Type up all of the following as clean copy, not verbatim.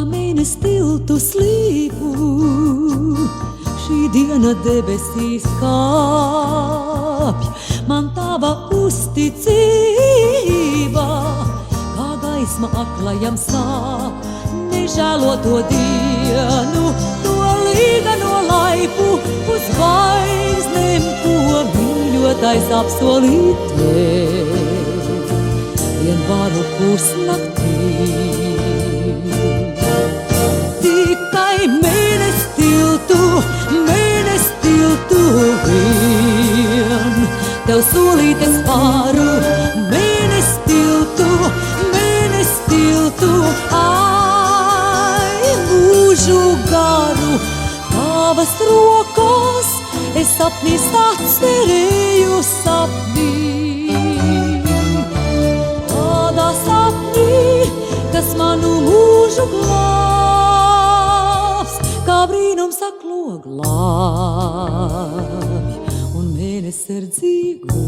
mēnes tiltu slīpu, šī diena debesīs kāpj, man tava uzticība, kā gaisma aklajam sāp, nežēlo to dienu, to līgano laipu, uz zvaigznēm, ko mīļotais apsolīt tev, vien varu pusnaktī. Tikai mēnes tiltu vien, tev solīt es varu, mēnes tiltu, ai, mūžu garu, tavas rokas, es sapnīs atcerēju sapnī. Tādā sapnī, kas manu mūžu glābs, kā brīnums aklo glābj, un mēnesardzīgu.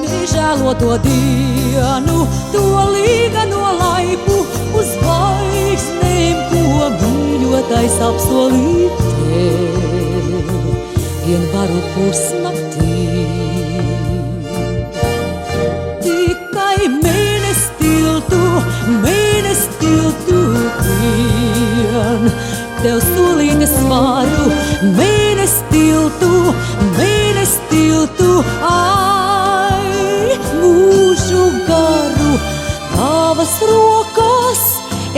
Nežēlo to dienu, to līgano laipu, uz zvaigznēm, ko mīļotais apsolīt tev, vien varu pusnaktī. Tikai mēnes tiltu vien, tev solīt es varu, mēnes tiltu, ai, mūžu garu, tavas rokas,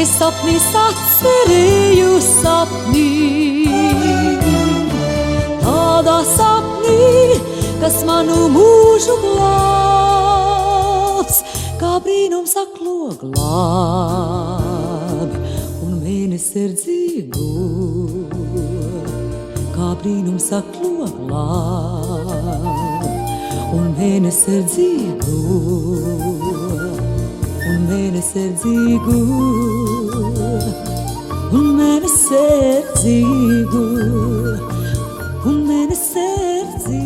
es sapnīs atcerēju sapnī. Tādā sapnī, kas manu mūžu glābs, kā brīnums aklo glābj, un mēnesardzīgu, kā brīnums aklo glābj, un mēnesardzīgu, un mēnesardzīgu, un mēnesardzīgu, un mēnesardzīgu.